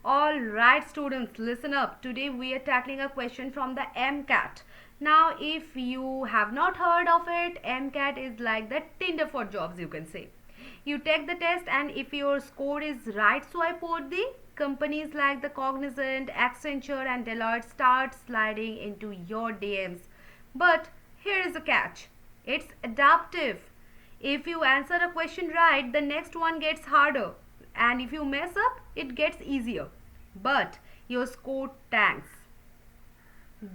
Alright students, listen up. Today we are tackling a question from the AMCAT. Now if you have not heard of it, AMCAT is like the Tinder for jobs, you can say. You take the test and if your score is right swipe over, the companies like the Cognizant, Accenture and Deloitte start sliding into your DMs. But here is a catch. It's adaptive. If you answer a question right, the next one gets harder. And if you mess up, it gets easier. But your score tanks.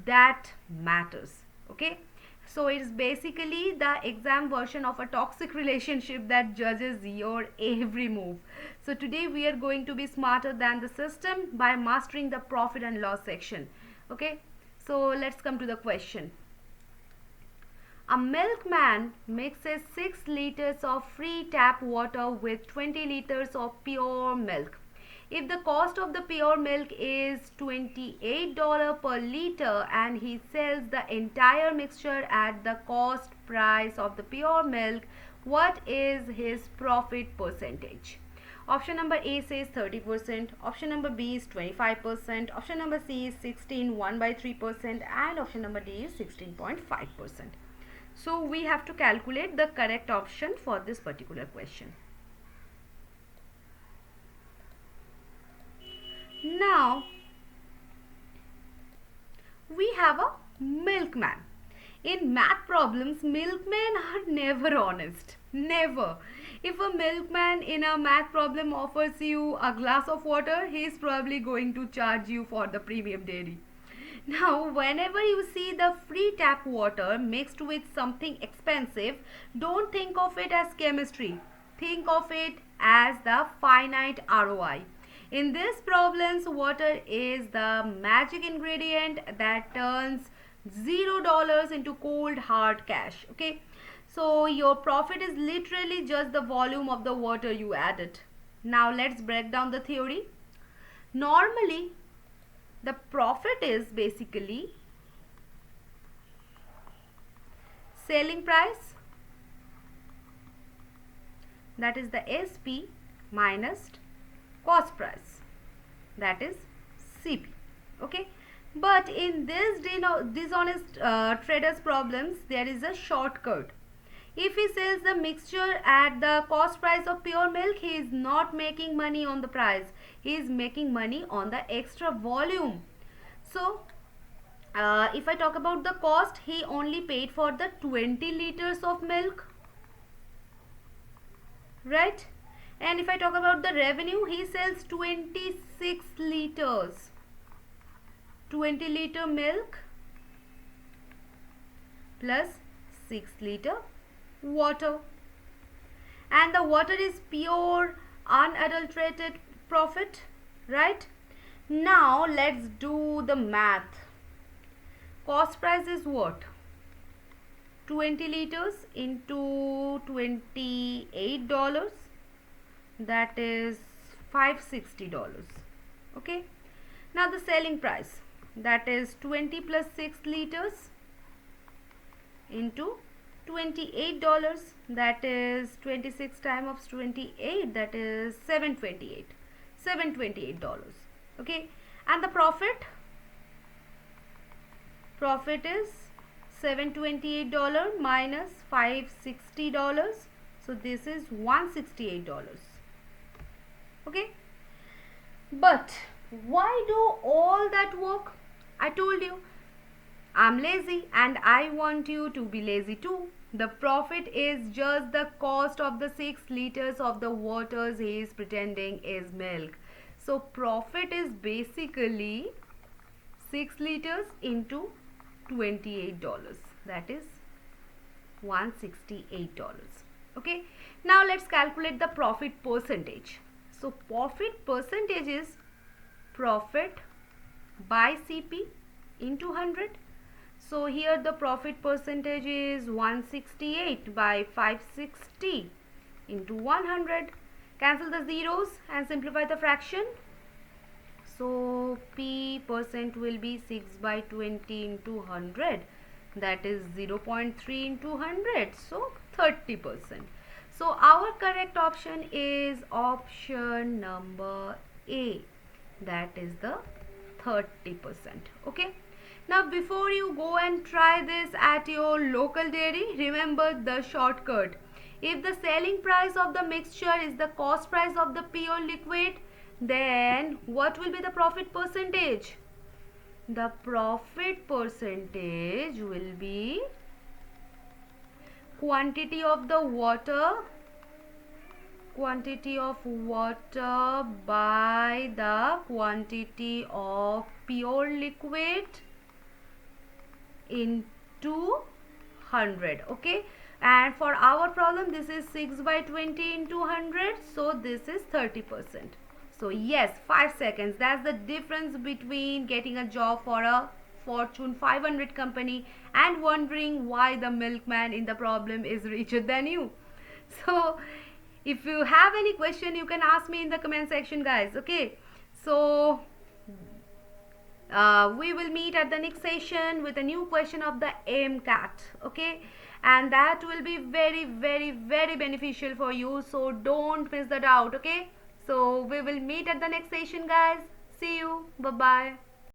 That matters. Okay? So it's basically the exam version of a toxic relationship that judges your every move. So today we are going to be smarter than the system by mastering the profit and loss section. Okay? So let's come to the question. A milkman mixes 6 liters of free tap water with 20 liters of pure milk. If the cost of the pure milk is $28 per liter and he sells the entire mixture at the cost price of the pure milk, what is his profit percentage? Option number A says 30%, option number B is 25%, option number C is 16, 1 by 3%, and option number D is 16.5%. So we have to calculate the correct option for this particular question. Now we have a milkman. In math problems, milkmen are never honest. Never. If a milkman in a math problem offers you a glass of water, he is probably going to charge you for the premium dairy. Now, whenever you see the free tap water mixed with something expensive, don't think of it as chemistry. Think of it as the finite ROI. In these problems, water is the magic ingredient that turns $0 into cold hard cash. Okay, so your profit is literally just the volume of the water you added. Now let's break down the theory. Normally, the profit is basically selling price, that is the SP, minus cost price, that is CP. Okay, but in this dishonest traders problems, there is a shortcut. If he sells the mixture at the cost price of pure milk, he is not making money on the price. He is making money on the extra volume. So, if I talk about the cost, he only paid for the 20 liters of milk. Right? And if I talk about the revenue, he sells 26 liters. 20 liter milk plus 6 liter water, and the water is pure unadulterated profit, right? Now let's do the math. Cost price is what? 20 liters into $28, that is $560. Okay, now the selling price, that is 20 plus 6 liters into $28, that is 26 times 28, that is $728. Okay, and the profit is $728 minus $560, so this is $168. Okay, but why do all that work? I told you, I'm lazy and I want you to be lazy too. The profit is just the cost of the 6 liters of the water he is pretending is milk. So profit is basically 6 liters into $28, that is $168. Okay, now let's calculate the profit percentage. So profit percentage is profit by CP into 100. So here the profit percentage is 168 by 560 into 100. Cancel the zeros and simplify the fraction. So P percent will be 6 by 20 into 100, that is 0.3 into 100, so 30%. So our correct option is option number A, that is the 30%. Okay, now before you go and try this at your local dairy, remember the shortcut. If the selling price of the mixture is the cost price of the pure liquid, then what will be the profit percentage? The profit percentage will be quantity of water by the quantity of pure liquid into 100. Okay, and for our problem this is 6 by 20 into 100, so this is 30%. So yes, 5 seconds, that's the difference between getting a job for a Fortune 500 company and wondering why the milkman in the problem is richer than you. So if you have any question, you can ask me in the comment section, guys. Okay, so we will meet at the next session with a new question of the AMCAT. Okay, and that will be very, very, very beneficial for you, so don't miss that out. Okay, so we will meet at the next session, guys. See you. Bye bye.